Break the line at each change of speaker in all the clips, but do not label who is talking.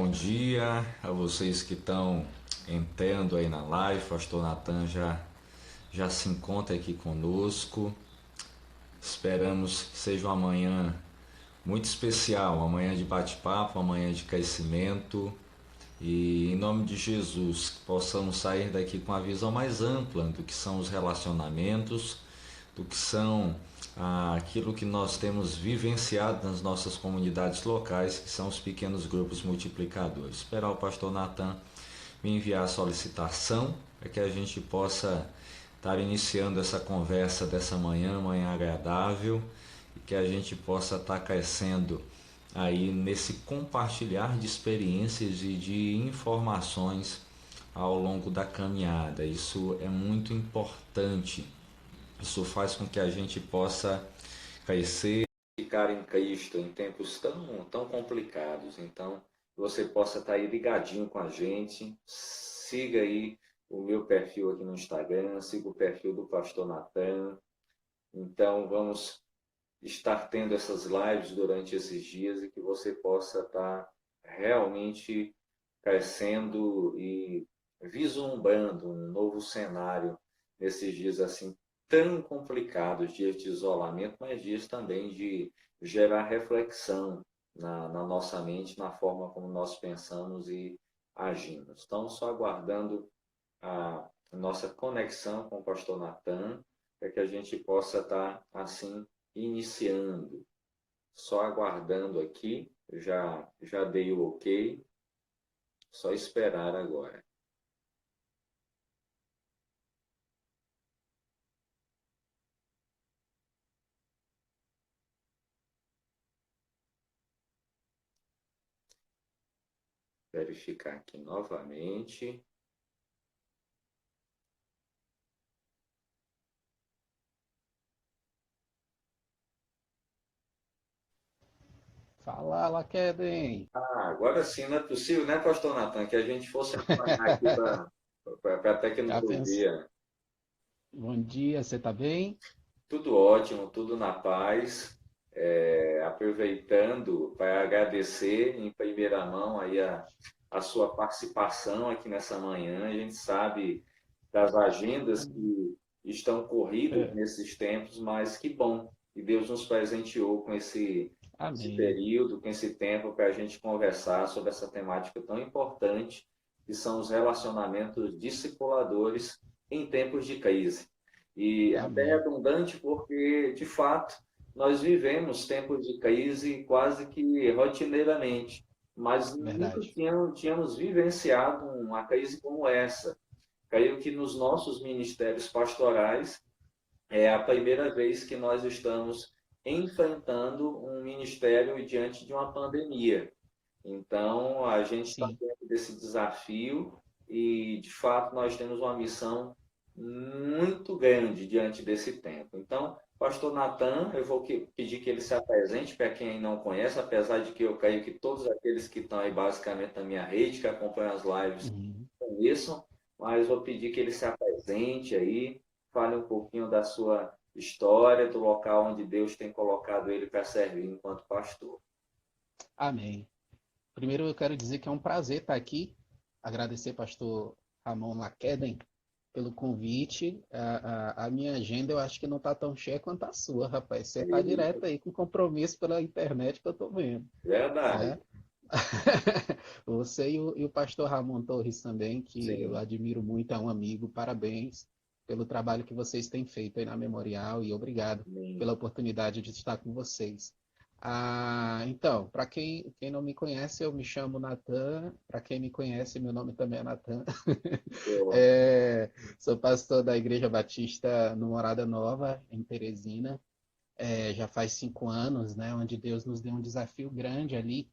bom dia a vocês que estão entrando aí na live. Pastor Natan já se encontra aqui conosco. Esperamos que seja uma manhã muito especial, uma manhã de bate-papo, uma manhã de crescimento. E em nome de Jesus, que possamos sair daqui com a visão mais ampla do que são os relacionamentos, do que são aquilo que nós temos vivenciado nas nossas comunidades locais, que são os pequenos grupos multiplicadores. Esperar o pastor Natan me enviar a solicitação para que a gente possa estar iniciando essa conversa dessa manhã, manhã agradável, e que a gente possa estar crescendo aí nesse compartilhar de experiências e de informações ao longo da caminhada. Isso é muito importante. Isso faz com que a gente possa crescer e ficar em Cristo em tempos tão complicados. Então, você possa estar aí ligadinho com a gente. Siga aí o meu perfil aqui no Instagram, siga o perfil do Pastor Natan. Então, vamos estar tendo essas lives durante esses dias e que você possa estar realmente crescendo e vislumbrando um novo cenário nesses dias assim tão complicados, dias de isolamento, mas dias também de gerar reflexão na nossa mente, na forma como nós pensamos e agimos. Então, só aguardando a nossa conexão com o pastor Natan, para que a gente possa estar assim iniciando. Só aguardando aqui, já dei o ok, só esperar agora. Verificar aqui novamente.
Fala, Laqueden.
Agora sim, não é possível, né, pastor Natan, que a gente fosse apagar aqui para a
Já penso.
tecnologia.
Bom dia, você tá bem?
Tudo ótimo, tudo na paz. Aproveitando para agradecer em primeira mão aí a sua participação aqui nessa manhã. A gente sabe das agendas
Amém.
que estão corridas
É,
nesses tempos, mas que bom que Deus nos presenteou com esse
amém.
período, com esse tempo para a gente conversar sobre essa temática tão importante, que são os relacionamentos discipuladores em tempos de crise. E é até
Amém.
redundante porque, de fato, nós vivemos tempos de crise quase que rotineiramente, mas nunca
Verdade.
tínhamos vivenciado uma crise como essa. Creio que nos nossos ministérios pastorais é a primeira vez que nós estamos enfrentando um ministério diante de uma pandemia. Então, a gente está
Sim.
dentro desse desafio e, de fato, nós temos uma missão muito grande diante desse tempo. Então, pastor Natan, eu vou pedir que ele se apresente para quem não conhece, apesar de que eu creio que todos aqueles que estão aí basicamente na minha rede, que acompanham as lives,
Uhum.
conheçam, mas vou pedir que ele se apresente aí, fale um pouquinho da sua história, do local onde Deus tem colocado ele para servir enquanto pastor.
Amém. Primeiro eu quero dizer que é um prazer estar aqui. Agradecer, pastor Ramon Laqueden, pelo convite. A minha agenda eu acho que não está tão cheia quanto a sua, rapaz. Você está direto aí com compromisso pela internet que eu estou vendo,
Verdade,
né? Você e o pastor Ramon Torres também, que eu
sim.
admiro muito, é um amigo. Parabéns pelo trabalho que vocês têm feito aí na Memorial e obrigado
Amém.
pela oportunidade de estar com vocês. Então, para quem não me conhece, eu me chamo Natan. Para quem me conhece, meu nome também é Natan.
Eu,
É, sou pastor da Igreja Batista no Morada Nova, em Teresina. Já faz 5 anos, né, onde Deus nos deu um desafio grande ali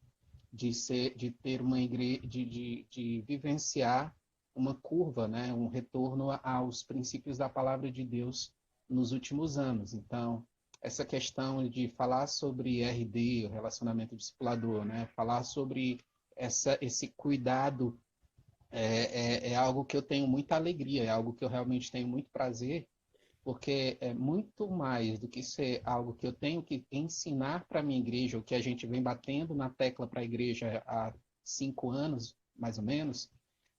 de ter uma igreja, de vivenciar uma curva, né, um retorno aos princípios da palavra de Deus nos últimos anos. Então, essa questão de falar sobre RD, o relacionamento discipulador, né, falar sobre esse cuidado é algo que eu tenho muita alegria, é algo que eu realmente tenho muito prazer, porque é muito mais do que ser algo que eu tenho que ensinar para a minha igreja, o que a gente vem batendo na tecla para a igreja há 5 anos, mais ou menos,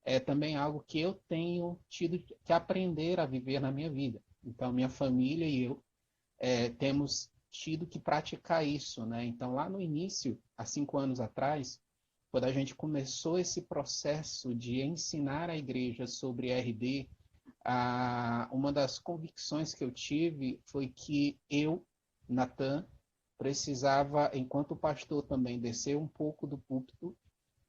é também algo que eu tenho tido que aprender a viver na minha vida. Então, minha família e eu temos tido que praticar isso, né? Então, lá no início, há 5 anos atrás, quando a gente começou esse processo de ensinar a igreja sobre RD, uma das convicções que eu tive foi que eu, Natan, precisava, enquanto pastor também, descer um pouco do púlpito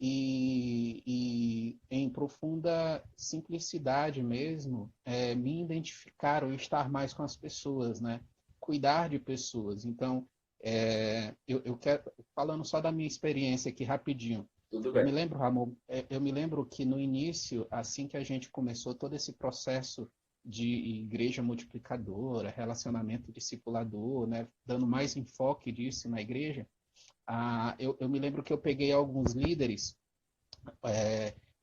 e em profunda simplicidade mesmo, me identificar ou estar mais com as pessoas, né? Cuidar de pessoas. Então, eu quero, falando só da minha experiência aqui rapidinho,
Tudo
eu
bem.
me lembro, Ramon, eu me lembro que no início, assim que a gente começou todo esse processo de igreja multiplicadora, relacionamento discipulador, né, dando mais enfoque disso na igreja, eu me lembro que eu peguei alguns líderes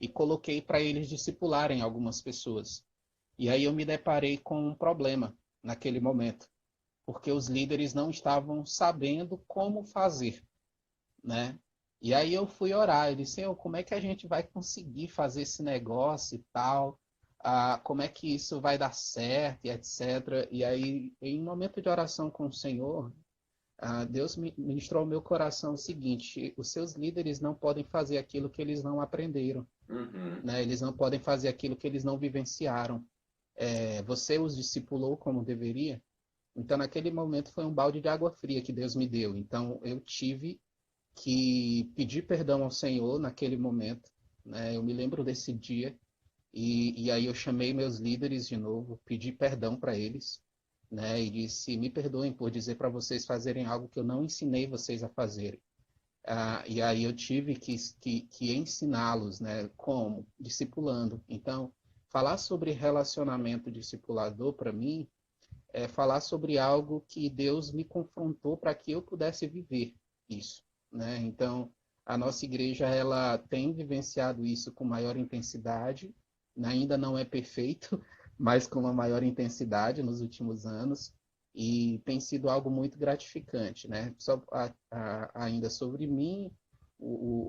e coloquei para eles discipularem algumas pessoas. E aí eu me deparei com um problema naquele momento, porque os líderes não estavam sabendo como fazer, né? E aí eu fui orar, eu disse, Senhor, como é que a gente vai conseguir fazer esse negócio e tal? Como é que isso vai dar certo e etc. E aí, em um momento de oração com o Senhor, Deus me ministrou ao meu coração o seguinte: os seus líderes não podem fazer aquilo que eles não aprenderam,
Uhum.
né? Eles não podem fazer aquilo que eles não vivenciaram. Você os discipulou como deveria? Então, naquele momento, foi um balde de água fria que Deus me deu. Então, eu tive que pedir perdão ao Senhor naquele momento, né? Eu me lembro desse dia e aí eu chamei meus líderes de novo, pedi perdão para eles, né? E disse: me perdoem por dizer para vocês fazerem algo que eu não ensinei vocês a fazerem. E aí eu tive que ensiná-los, né? Como? Discipulando. Então, falar sobre relacionamento discipulador para mim é falar sobre algo que Deus me confrontou para que eu pudesse viver isso, né? Então, a nossa igreja ela tem vivenciado isso com maior intensidade, ainda não é perfeito, mas com uma maior intensidade nos últimos anos e tem sido algo muito gratificante, né? Só ainda sobre mim,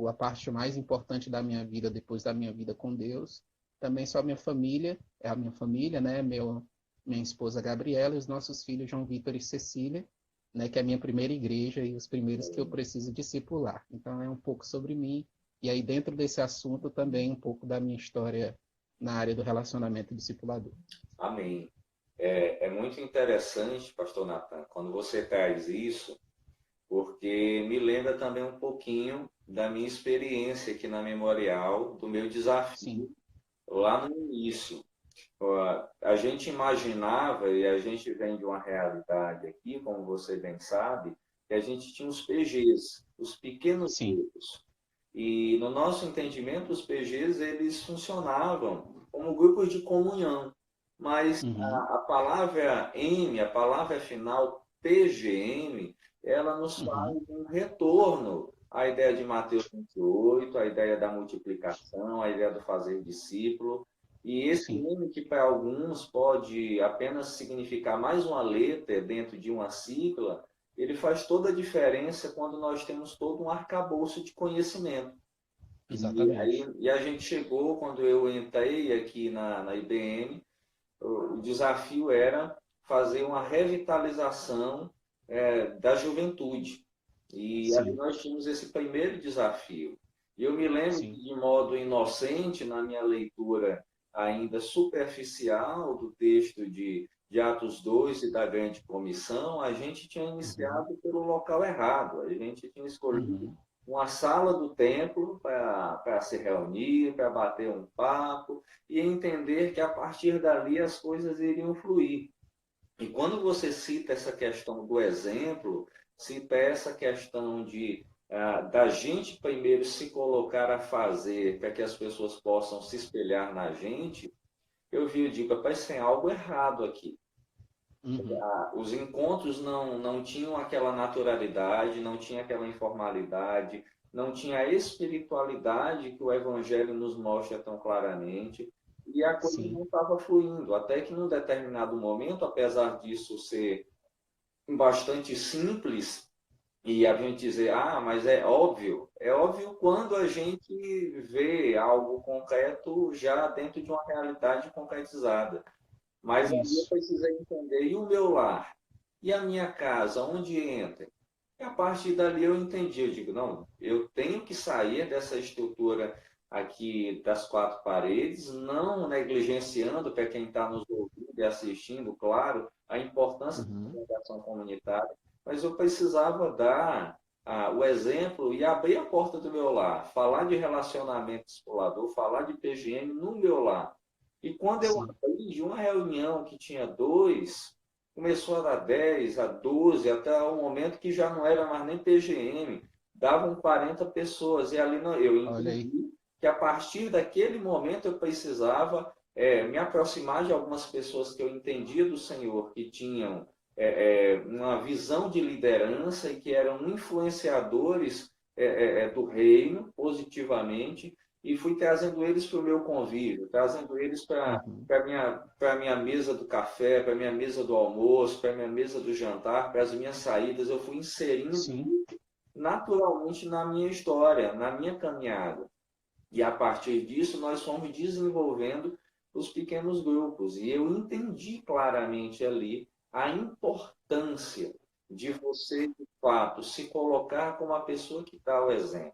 a parte mais importante da minha vida depois da minha vida com Deus, também só minha família, é a minha família, né? Minha esposa Gabriela e os nossos filhos João Vitor e Cecília, né, que é a minha primeira igreja e os primeiros que eu preciso discipular. Então é um pouco sobre mim e aí dentro desse assunto também um pouco da minha história na área do relacionamento discipulador.
Amém. É muito interessante, pastor Natan, quando você traz isso, porque me lembra também um pouquinho da minha experiência aqui na Memorial, do meu
Sim.
desafio lá no início. A gente imaginava, e a gente vem de uma realidade aqui, como você bem sabe, que a gente tinha os PGs, os pequenos
Sim.
grupos. E no nosso entendimento, os PGs eles funcionavam como grupos de comunhão. Mas
Uhum.
a palavra M, a palavra final PGM, ela nos faz
Uhum.
um retorno à ideia de Mateus 28, à ideia da multiplicação, à ideia do fazer discípulo. E esse
Sim.
M, que para alguns pode apenas significar mais uma letra dentro de uma sigla, ele faz toda a diferença quando nós temos todo um arcabouço de conhecimento.
Exatamente.
E a gente chegou, quando eu entrei aqui na IBM, o desafio era fazer uma revitalização da juventude. E ali
Sim.
nós tínhamos esse primeiro desafio. E eu me lembro que,
Sim.
de modo inocente, na minha leitura ainda superficial do texto de Atos 2 e da Grande Comissão, a gente tinha
Uhum.
iniciado pelo local errado. A gente tinha escolhido
Uhum.
uma sala do templo para se reunir, para bater um papo e entender que a partir dali as coisas iriam fluir. E quando você cita essa questão do exemplo, cita essa questão da gente primeiro se colocar a fazer para que as pessoas possam se espelhar na gente, eu digo, rapaz, tem algo errado aqui.
Uhum.
Os encontros não tinham aquela naturalidade, não tinha aquela informalidade, não tinha a espiritualidade que o Evangelho nos mostra tão claramente, e a coisa
Sim.
não estava fluindo. Até que, num determinado momento, apesar disso ser bastante simples, E a gente dizer, ah, mas é óbvio quando a gente vê algo concreto já dentro de uma realidade concretizada. Mas ali eu
Isso.
precisei entender, e o meu lar? E a minha casa, onde entra? E a partir dali eu entendi, eu digo, não, eu tenho que sair dessa estrutura aqui das quatro paredes, não negligenciando para quem está nos ouvindo e assistindo, claro, a importância da
Uhum.
comunicação comunitária, mas eu precisava dar o exemplo e abrir a porta do meu lar, falar de relacionamento discipulador, falar de PGM no meu lar. E quando eu
Sim.
abri de uma reunião que tinha dois, começou a dar 10, a 12, até o momento que já não era mais nem PGM, davam 40 pessoas. E ali eu
Olha aí.
entendi que a partir daquele momento eu precisava me aproximar de algumas pessoas que eu entendia do Senhor, que tinham uma visão de liderança e que eram influenciadores do reino positivamente, e fui trazendo eles para o meu convívio, trazendo eles para
Uhum.
para a minha mesa do café, para a minha mesa do almoço, para a minha mesa do jantar, para as minhas saídas. Eu fui inserindo
Sim.
naturalmente na minha história, na minha caminhada. E a partir disso, nós fomos desenvolvendo os pequenos grupos. E eu entendi claramente ali a importância de você, de fato, se colocar como a pessoa que dá o exemplo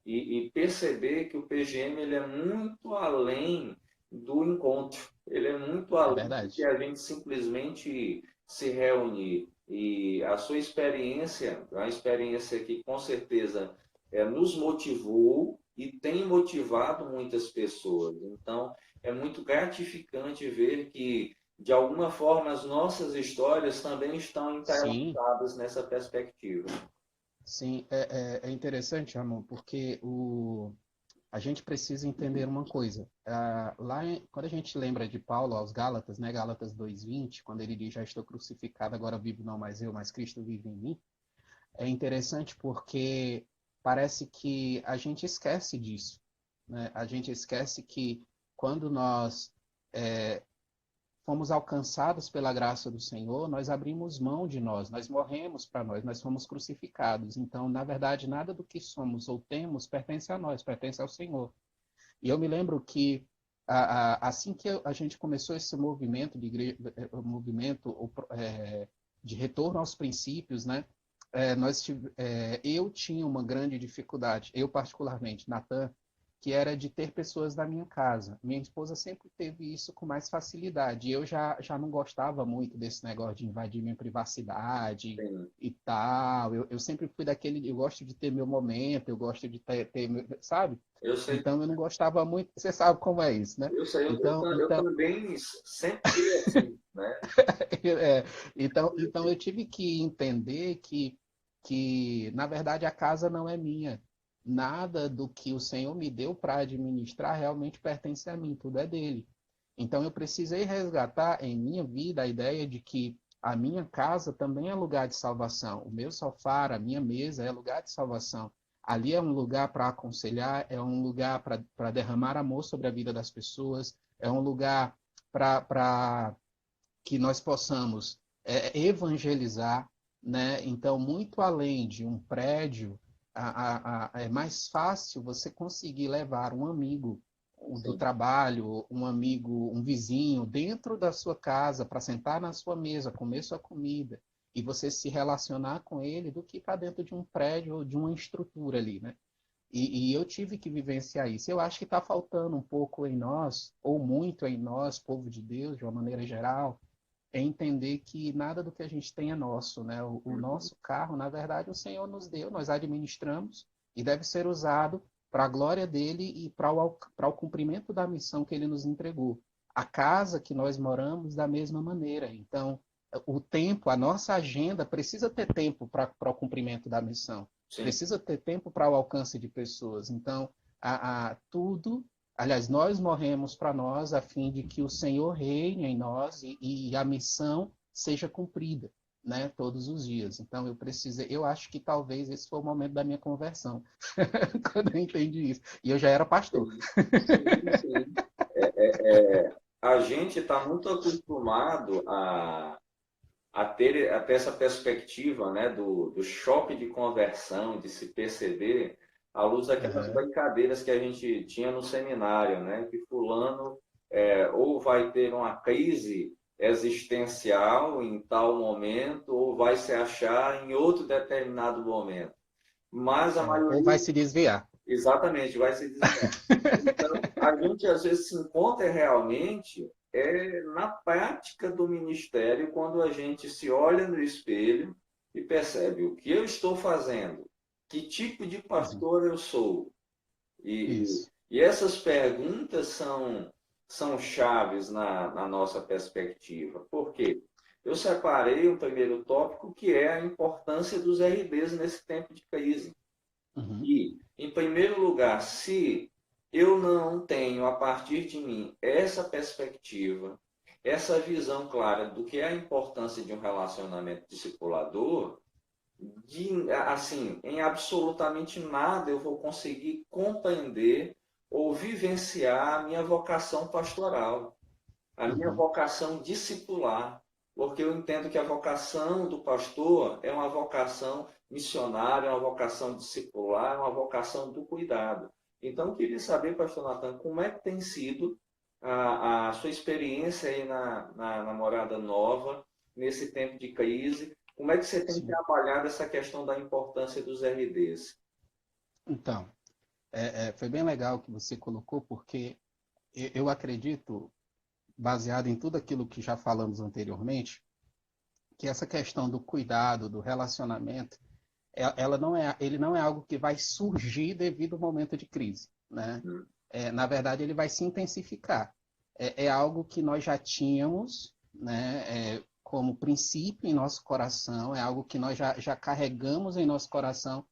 e perceber que o PGM ele é muito além do encontro, ele é muito
É
além de que
verdade.
a gente simplesmente se reunir. E a sua experiência, a experiência que com certeza nos motivou e tem motivado muitas pessoas. Então, é muito gratificante ver que, de alguma forma, as nossas histórias também estão
Sim.
entrelaçadas nessa perspectiva.
Sim. É interessante, Ramon, porque a gente precisa entender uma coisa. Quando a gente lembra de Paulo aos Gálatas, né, Gálatas 2:20, quando ele diz, já estou crucificado, agora vivo não mais eu, mas Cristo vive em mim, é interessante porque parece que a gente esquece disso, né? A gente esquece que quando nós é, fomos alcançados pela graça do Senhor, nós abrimos mão de nós morremos para nós fomos crucificados. Então, na verdade, nada do que somos ou temos pertence a nós, pertence ao Senhor. E eu me lembro que assim que a gente começou esse movimento de igreja, movimento de retorno aos princípios, né? Eu tinha uma grande dificuldade, eu particularmente, Natan, que era de ter pessoas na minha casa. Minha esposa sempre teve isso com mais facilidade. Eu já não gostava muito desse negócio de invadir minha privacidade
Sim.
e tal. Eu sempre fui daquele, eu gosto de ter meu momento, eu gosto de sabe?
Eu sei.
Então eu não gostava muito. Você sabe como é isso, né?
Eu sei,
Então,
eu
então,
também sempre fui assim, né?
então eu tive que entender que na verdade a casa não é minha. Nada do que o Senhor me deu para administrar realmente pertence a mim, tudo é dele. Então eu precisei resgatar em minha vida a ideia de que a minha casa também é lugar de salvação. O meu sofá, a minha mesa é lugar de salvação. Ali é um lugar para aconselhar, é um lugar para derramar amor sobre a vida das pessoas, é um lugar para que nós possamos evangelizar, né? Então, muito além de um prédio, é mais fácil você conseguir levar um amigo do
Sim,
trabalho, um amigo, um vizinho, dentro da sua casa, para sentar na sua mesa, comer sua comida, e você se relacionar com ele, do que para dentro de um prédio ou de uma estrutura ali, né? E eu tive que vivenciar isso. Eu acho que está faltando um pouco em nós, ou muito em nós, povo de Deus, de uma maneira geral, é entender que nada do que a gente tem é nosso, né? O nosso carro, na verdade, o Senhor nos deu, nós administramos e deve ser usado para a glória dele e para o cumprimento da missão que ele nos entregou. A casa que nós moramos, da mesma maneira. Então, o tempo, a nossa agenda precisa ter tempo para o cumprimento da missão,
sim.
precisa ter tempo para o alcance de pessoas. Então, tudo. Aliás, nós morremos para nós a fim de que o Senhor reine em nós e a missão seja cumprida, né, todos os dias. Então eu acho que talvez esse foi o momento da minha conversão, quando eu entendi isso. E eu já era pastor.
Sim, sim, sim. A gente está muito acostumado a ter essa perspectiva, né, do choque de conversão, de se perceber à luz daquelas
Aham.
brincadeiras que a gente tinha no seminário, né, que fulano ou vai ter uma crise existencial em tal momento, ou vai se achar em outro determinado momento. Mas a
Ou
maioria,
vai se desviar.
exatamente, vai se desviar. Então, a gente às vezes se encontra realmente na prática do ministério, quando a gente se olha no espelho e percebe o que eu estou fazendo, que tipo de
Uhum.
pastor eu sou.
Isso.
E essas perguntas são chaves na nossa perspectiva. Por quê? Eu separei um primeiro tópico que é a importância dos RDs nesse tempo de crise.
Uhum.
E, em primeiro lugar, se eu não tenho a partir de mim essa perspectiva, essa visão clara do que é a importância de um relacionamento discipulador, assim, em absolutamente nada eu vou conseguir compreender ou vivenciar a minha vocação pastoral, a minha
Uhum.
vocação discipular, porque eu entendo que a vocação do pastor é uma vocação missionária, é uma vocação discipular, é uma vocação do cuidado. Então, eu queria saber, pastor Natan, como é que tem sido a sua experiência aí na Morada Nova, nesse tempo de crise, como é que você tem
Sim.
trabalhado essa questão da importância dos RDs?
Então, foi bem legal que você colocou, porque eu acredito, baseado em tudo aquilo que já falamos anteriormente, que essa questão do cuidado, do relacionamento, ela não é, ele não é algo que vai surgir devido ao momento de crise, né? Na verdade, ele vai se intensificar. É algo que nós já tínhamos, né? Como princípio em nosso coração, é algo que nós já carregamos em nosso coração,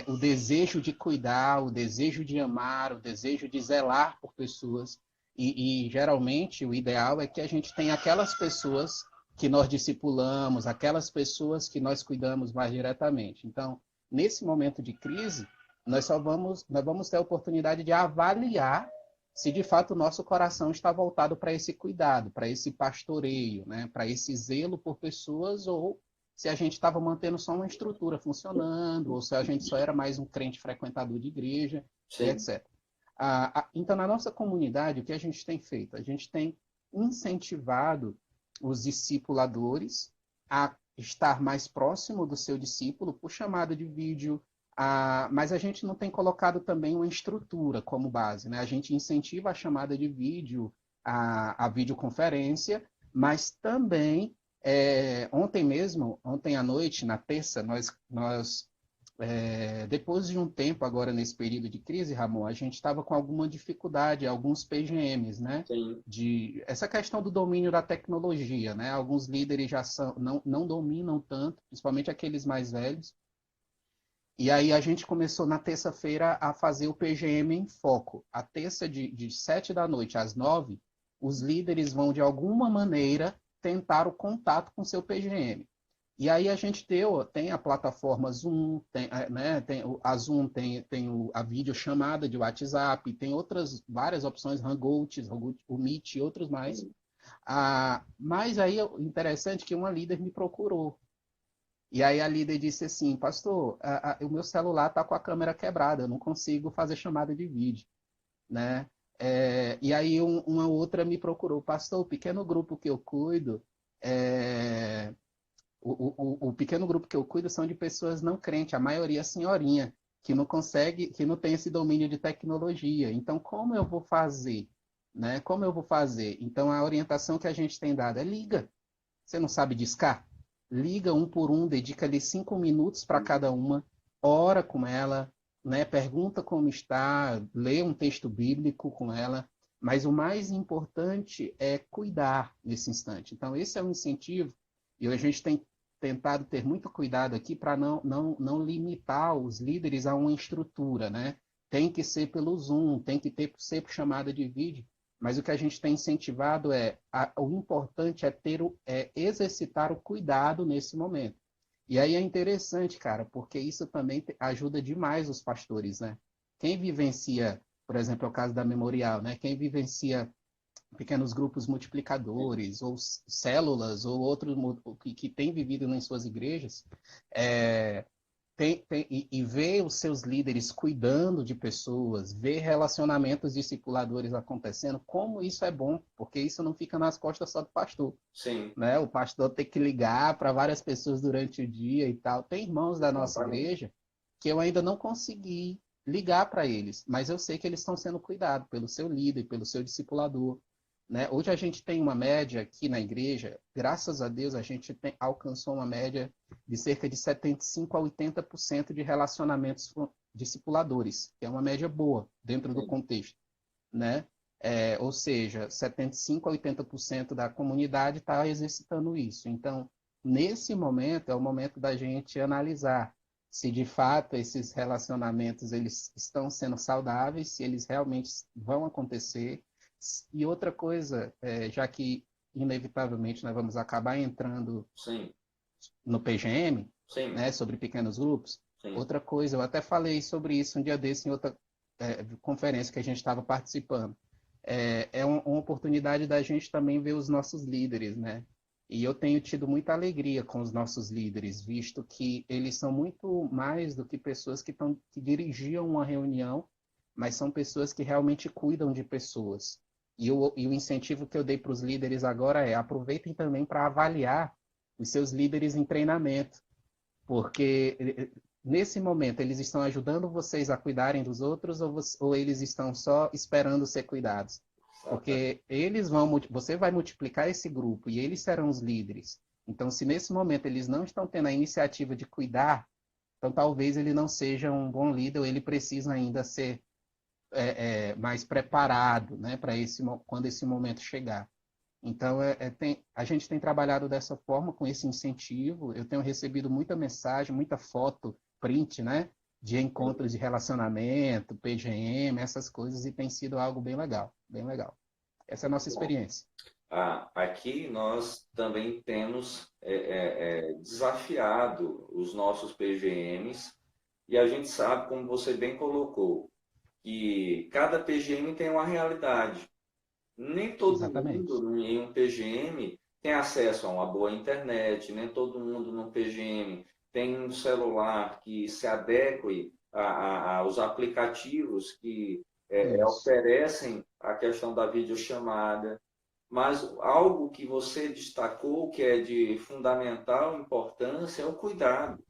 o desejo de cuidar, o desejo de amar, o desejo de zelar por pessoas. E geralmente o ideal é que a gente tenha aquelas pessoas que nós discipulamos, aquelas pessoas que nós cuidamos mais diretamente. Então, nesse momento de crise, nós vamos ter a oportunidade de avaliar se de fato o nosso coração está voltado para esse cuidado, para esse pastoreio, né, para esse zelo por pessoas, ou se a gente estava mantendo só uma estrutura funcionando, ou se a gente só era mais um crente frequentador de igreja, e
Sim,
etc. Então, na nossa comunidade, o que a gente tem feito? A gente tem incentivado os discipuladores a estar mais próximo do seu discípulo por chamada de vídeo, mas a gente não tem colocado também uma estrutura como base, né? A gente incentiva a chamada de vídeo, a videoconferência, mas também, ontem mesmo, ontem à noite, na terça, nós depois de um tempo agora nesse período de crise, Ramon, a gente estava com alguma dificuldade, alguns PGMs, né?
sim.
De essa questão do domínio da tecnologia, né? Alguns líderes já não dominam tanto, principalmente aqueles mais velhos. E aí a gente começou na terça-feira a fazer o PGM em foco. A terça de 7 da noite às 9, os líderes vão de alguma maneira tentar o contato com seu PGM. E aí a gente tem a plataforma Zoom, a Zoom tem a videochamada de WhatsApp, tem outras várias opções, Hangouts, o Meet e outros mais. Mas aí o interessante é que uma líder me procurou. E aí a líder disse assim, pastor, o meu celular está com a câmera quebrada, eu não consigo fazer chamada de vídeo, né? E aí uma outra me procurou, pastor, o pequeno grupo que eu cuido, é, o pequeno grupo que eu cuido são de pessoas não crentes, a maioria senhorinha, que não consegue, que não tem esse domínio de tecnologia. Então, como eu vou fazer? Né? Como eu vou fazer? Então, a orientação que a gente tem dado é liga. Você não sabe discar? Liga um por um, dedica-lhe 5 minutos para cada uma, ora com ela, né? Pergunta como está, lê um texto bíblico com ela. Mas o mais importante é cuidar nesse instante. Então, esse é um incentivo, e a gente tem tentado ter muito cuidado aqui para não limitar os líderes a uma estrutura, né? Tem que ser pelo Zoom, tem que ser por chamada de vídeo, mas o que a gente tem incentivado o importante é exercitar o cuidado nesse momento. E aí é interessante, cara, porque isso também ajuda demais os pastores, né? Quem vivencia, por exemplo, é o caso da Memorial, né? Quem vivencia pequenos grupos multiplicadores, ou células, ou outros que têm vivido em suas igrejas, é, e ver os seus líderes cuidando de pessoas, ver relacionamentos discipuladores acontecendo, como isso é bom, porque isso não fica nas costas só do pastor.
Sim,
Né? O pastor tem que ligar para várias pessoas durante o dia e tal. Tem irmãos da nossa
exatamente.
igreja que eu ainda não consegui ligar para eles, mas eu sei que eles estão sendo cuidados pelo seu líder, pelo seu discipulador. Né? Hoje a gente tem uma média aqui na igreja, graças a Deus, a gente alcançou uma média de cerca de 75 a 80% de relacionamentos discipuladores, que é uma média boa dentro do
Sim,
contexto. Né? Ou seja, 75 a 80% da comunidade está exercitando isso. Então, nesse momento, é o momento da gente analisar se de fato esses relacionamentos eles estão sendo saudáveis, se eles realmente vão acontecer. E outra coisa, já que inevitavelmente nós vamos acabar entrando
sim,
no PGM,
sim,
né, sobre pequenos grupos,
sim,
outra coisa, eu até falei sobre isso um dia desse em outra conferência que a gente estava participando. Uma oportunidade da gente também ver os nossos líderes, né? E eu tenho tido muita alegria com os nossos líderes, visto que eles são muito mais do que pessoas que dirigiam uma reunião, mas são pessoas que realmente cuidam de pessoas. E o incentivo que eu dei para os líderes agora é aproveitem também para avaliar os seus líderes em treinamento, porque nesse momento eles estão ajudando vocês a cuidarem dos outros ou eles estão só esperando ser cuidados?
exatamente.
Porque você vai multiplicar esse grupo e eles serão os líderes. Então, se nesse momento eles não estão tendo a iniciativa de cuidar, então talvez ele não seja um bom líder ou ele precisa ainda ser mais preparado, né, para quando esse momento chegar. Então, a gente tem trabalhado dessa forma, com esse incentivo. Eu tenho recebido muita mensagem, muita foto, print, né? De encontros de relacionamento, PGM, essas coisas, e tem sido algo bem legal, bem legal. Essa é a nossa
Bom,
experiência.
aqui nós também temos desafiado os nossos PGMs e a gente sabe, como você bem colocou, que cada PGM tem uma realidade. Nem todo
Exatamente.
mundo em um PGM tem acesso a uma boa internet, nem todo mundo no PGM tem um celular que se adeque aos aplicativos que
Isso.
oferecem a questão da videochamada. Mas algo que você destacou que é de fundamental importância é o cuidado.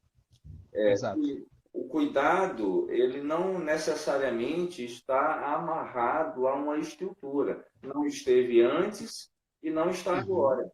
Exato.
E o cuidado, ele não necessariamente está amarrado a uma estrutura. Não esteve antes e não está
Uhum.
agora.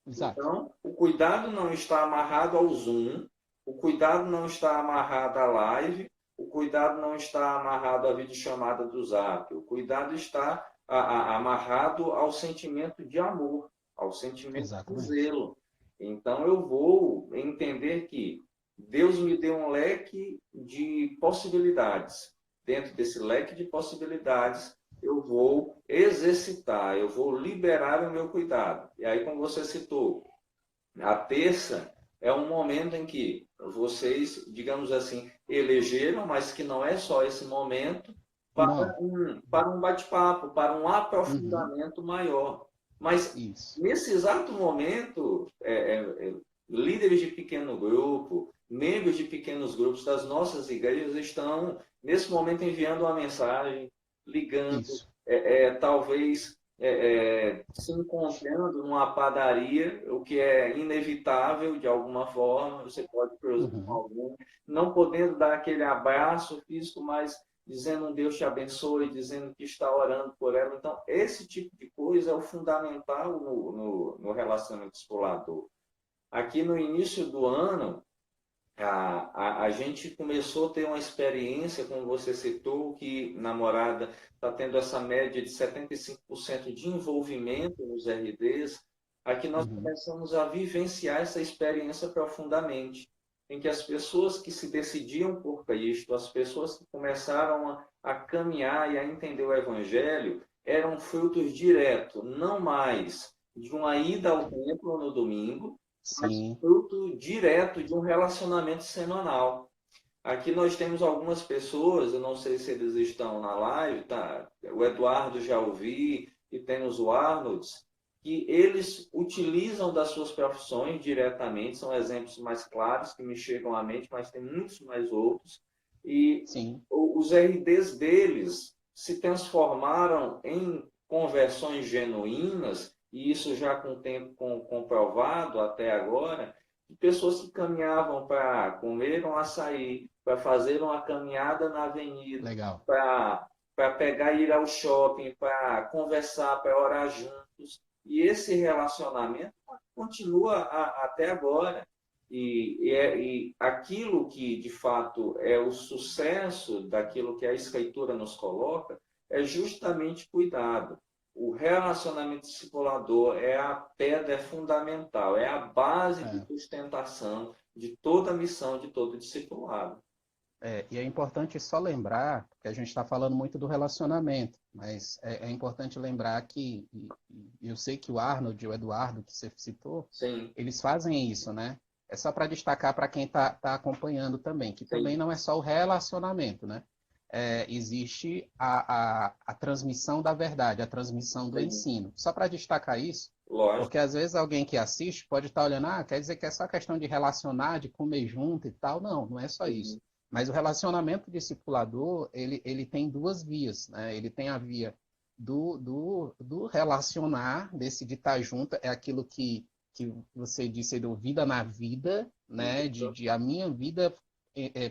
Exato.
Então, o cuidado não está amarrado ao Zoom, o cuidado não está amarrado à live, o cuidado não está amarrado à videochamada do Zap. O cuidado está amarrado ao sentimento de amor, ao sentimento de
Exatamente.
zelo. Então, eu vou entender que Deus me deu um leque de possibilidades. Dentro desse leque de possibilidades, eu vou exercitar, eu vou liberar o meu cuidado. E aí, como você citou, a terça é um momento em que vocês, digamos assim, elegeram, mas que não é só esse momento,
Não.
para um bate-papo, para um
Uhum.
aprofundamento maior. Mas
Isso.
nesse exato momento, líderes de pequeno grupo, membros de pequenos grupos das nossas igrejas estão, nesse momento, enviando uma mensagem, ligando,
Isso.
talvez se encontrando numa padaria, o que é inevitável de alguma forma, você pode cruzar com
Uhum.
alguém, não podendo dar aquele abraço físico, mas dizendo um Deus te abençoe, dizendo que está orando por ela. Então, esse tipo de coisa é o fundamental no relacionamento discipulador. Aqui no início do ano, a gente começou a ter uma experiência, como você citou, que namorada está tendo essa média de 75% de envolvimento nos RDs. Aqui nós
Uhum.
começamos a vivenciar essa experiência profundamente, em que as pessoas que se decidiam por Cristo, as pessoas que começaram a caminhar e a entender o Evangelho, eram frutos diretos, não mais de uma ida ao templo no domingo, mas
Sim.
fruto direto de um relacionamento semanal. Aqui nós temos algumas pessoas, eu não sei se eles estão na live, tá? O Eduardo já ouvi, e temos o Arnolds, que eles utilizam das suas profissões diretamente, são exemplos mais claros que me chegam à mente, mas tem muitos mais outros, e
Sim.
os RDs deles se transformaram em conversões genuínas, e isso já com o tempo comprovado até agora, de pessoas que caminhavam para comer um açaí, para fazer uma caminhada na avenida,
Legal.
para pegar e ir ao shopping, para conversar, para orar juntos. E esse relacionamento continua até agora. E aquilo que, de fato, é o sucesso daquilo que a Escritura nos coloca é justamente cuidado. O relacionamento discipulador é a pedra fundamental, é a base de
É.
sustentação de toda a missão, de todo discipulado.
E é importante só lembrar que a gente está falando muito do relacionamento, mas é importante lembrar que, e eu sei que o Arnold e o Eduardo, que você citou,
Sim,
eles fazem isso, né? É só para destacar para quem está acompanhando também, que também
sim,
não é só o relacionamento, né? Existe a transmissão da verdade, a transmissão do
sim.
ensino. Só para destacar isso,
Lógico.
porque às vezes alguém que assiste pode estar olhando, quer dizer que é só questão de relacionar, de comer junto e tal. Não, não é só isso.
Sim,
Mas o relacionamento discipulador, ele tem duas vias, né? Ele tem a via do relacionar, desse de estar junto, é aquilo que você disse do vida na vida, né?
isso.
De a minha vida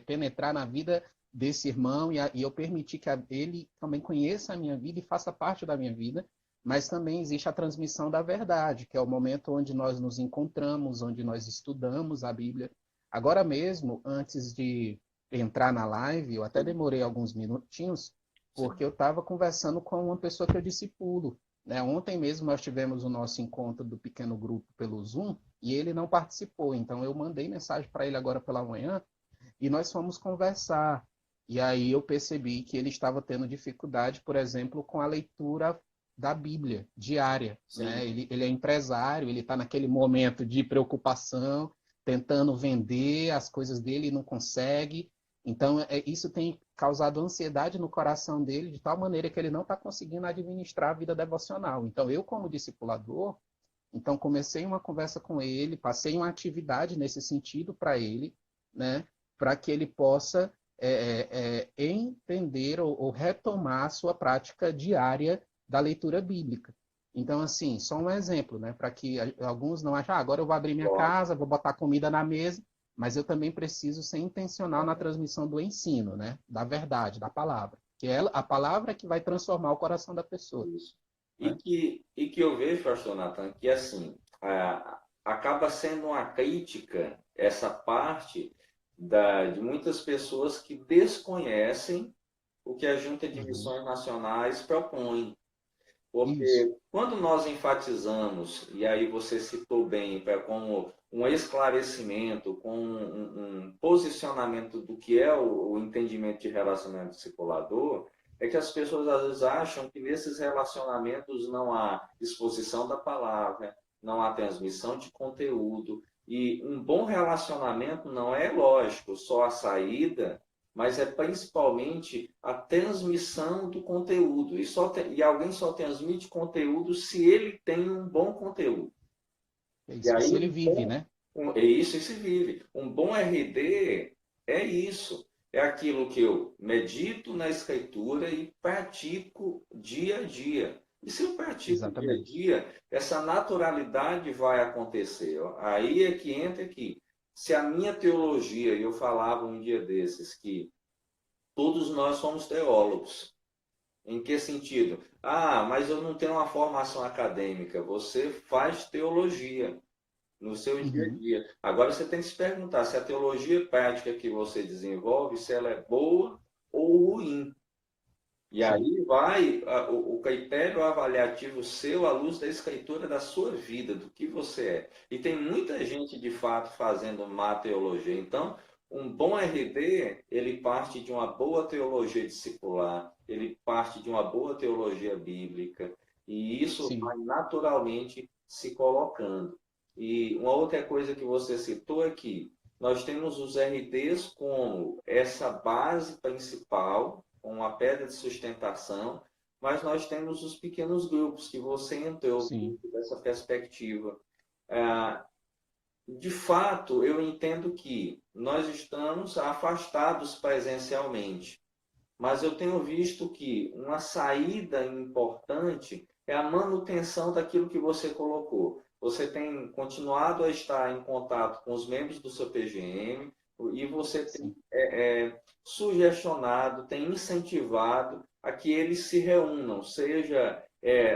penetrar na vida desse irmão e eu permitir que ele também conheça a minha vida e faça parte da minha vida, mas também existe a transmissão da verdade, que é o momento onde nós nos encontramos, onde nós estudamos a Bíblia. Agora mesmo, antes de entrar na live, eu até
Sim,
demorei alguns minutinhos,
sim.
porque eu estava conversando com uma pessoa que eu discipulo. Né? Ontem mesmo nós tivemos o nosso encontro do pequeno grupo pelo Zoom e ele não participou, então eu mandei mensagem para ele agora pela manhã e nós fomos conversar. E aí eu percebi que ele estava tendo dificuldade, por exemplo, com a leitura da Bíblia diária. Né?
Sim.
Ele é empresário, ele está naquele momento de preocupação, tentando vender as coisas dele e não consegue. Então, isso tem causado ansiedade no coração dele, de tal maneira que ele não está conseguindo administrar a vida devocional. Então, eu, como discipulador, então comecei uma conversa com ele, passei uma atividade nesse sentido para ele, né, para que ele possa entender ou retomar a sua prática diária da leitura bíblica. Então, assim, só um exemplo, né, para que alguns não achem, agora eu vou abrir minha
Lógico.
casa, vou botar comida na mesa, mas eu também preciso ser intencional na transmissão do ensino, né, da verdade, da palavra, que é a palavra que vai transformar o coração da pessoa.
Isso.
Né?
E que eu vejo, pastor Nathan, que assim, acaba sendo uma crítica essa parte de muitas pessoas que desconhecem o que a Junta de
Uhum.
Missões Nacionais propõe.
Isso,
Porque quando nós enfatizamos, e aí você citou bem, como um esclarecimento, com um posicionamento do que é o entendimento de relacionamento discipulador, é que as pessoas às vezes acham que nesses relacionamentos não há exposição da palavra, não há transmissão de conteúdo, e um bom relacionamento não é, lógico, só a saída, mas é principalmente a transmissão do conteúdo. E alguém só transmite conteúdo se ele tem um bom conteúdo.
é
E
isso.
aí,
Se ele vive, né?
é isso que se vive. Um bom RD é isso. É aquilo que eu medito na escritura e pratico dia a dia. E se eu pratico dia a
Exatamente.
dia, essa naturalidade vai acontecer. Aí é que entra aqui. Se a minha teologia, e eu falava um dia desses, que todos nós somos teólogos. Em que sentido? Ah, mas eu não tenho uma formação acadêmica. Você faz teologia no seu dia a
Uhum.
dia. Agora você tem que se perguntar se a teologia prática que você desenvolve, se ela é boa ou ruim. E
Sim.
aí vai o critério avaliativo seu à luz da escritura da sua vida, do que você é. E tem muita gente, de fato, fazendo má teologia. Então, um bom RD, ele parte de uma boa teologia discipular, ele parte de uma boa teologia bíblica, e isso
Sim.
vai naturalmente se colocando. E uma outra coisa que você citou aqui, nós temos os RDs como essa base principal, com uma pedra de sustentação, mas nós temos os pequenos grupos que você entrou
Sim,
dessa perspectiva. Ah, de fato, eu entendo que nós estamos afastados presencialmente, mas eu tenho visto que uma saída importante é a manutenção daquilo que você colocou. Você tem continuado a estar em contato com os membros do seu PGM e você tem
sim.
sugestionado, tem incentivado a que eles se reúnam, seja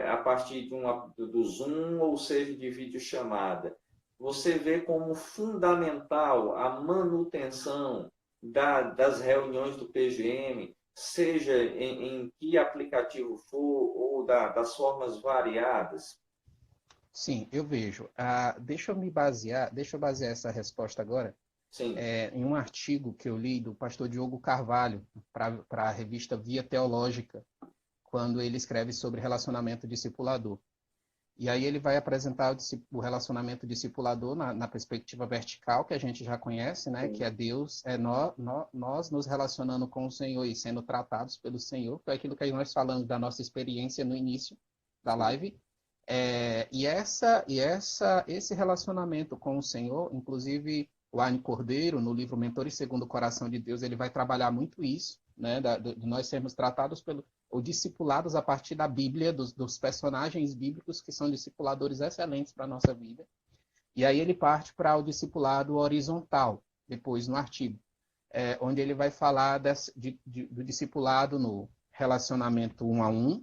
a partir do Zoom ou seja de videochamada. Você vê como fundamental a manutenção das reuniões do PGM, seja em que aplicativo for ou das formas variadas.
Sim, eu vejo. Deixa eu basear essa resposta agora
Sim,
em um artigo que eu li do pastor Diogo Carvalho para a revista Via Teológica, quando ele escreve sobre relacionamento discipulador. E aí ele vai apresentar o relacionamento discipulador na perspectiva vertical, que a gente já conhece, né? Que
sim,
é Deus, nós nos relacionando com o Senhor e sendo tratados pelo Senhor, que é aquilo que nós falamos da nossa experiência no início da
sim,
live. Esse relacionamento com o Senhor, inclusive o Arne Cordeiro, no livro Mentores Segundo o Coração de Deus, ele vai trabalhar muito isso, né? De nós sermos tratados ou discipulados a partir da Bíblia, dos personagens bíblicos que são discipuladores excelentes para a nossa vida. E aí ele parte para o discipulado horizontal, depois no artigo, onde ele vai falar do discipulado no relacionamento um a um,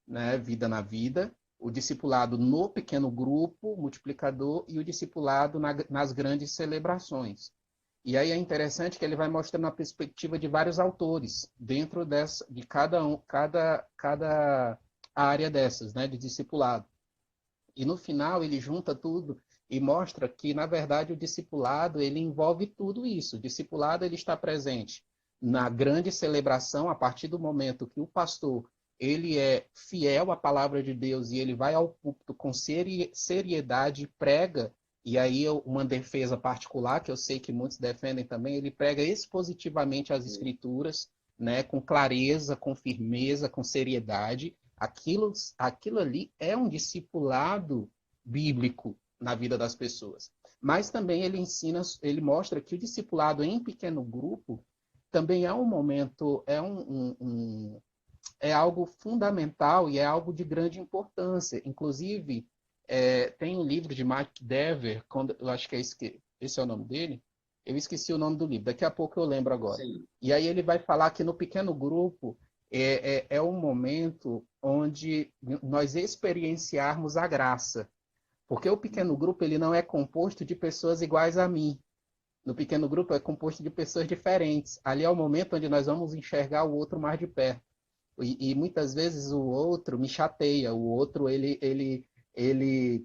né, vida na vida, o discipulado no pequeno grupo, multiplicador, e o discipulado nas grandes celebrações. E aí é interessante que ele vai mostrando a perspectiva de vários autores dentro de cada área dessas, né, de discipulado. E no final ele junta tudo e mostra que, na verdade, o discipulado ele envolve tudo isso. O discipulado ele está presente na grande celebração a partir do momento que o pastor ele é fiel à palavra de Deus e ele vai ao púlpito com seriedade, prega, e aí uma defesa particular, que eu sei que muitos defendem também, ele prega expositivamente as escrituras, né, com clareza, com firmeza, com seriedade. Aquilo ali é um discipulado bíblico na vida das pessoas. Mas também ele mostra que o discipulado em pequeno grupo também é um momento, é algo fundamental e é algo de grande importância. Inclusive, tem um livro de Mark Dever, eu acho que esse é o nome dele, eu esqueci o nome do livro, daqui a pouco eu lembro agora.
sim.
E aí ele vai falar que no pequeno grupo é um momento onde nós experienciarmos a graça. Porque o pequeno grupo ele não é composto de pessoas iguais a mim. No pequeno grupo é composto de pessoas diferentes. Ali é o momento onde nós vamos enxergar o outro mais de perto. E muitas vezes o outro me chateia, o outro ele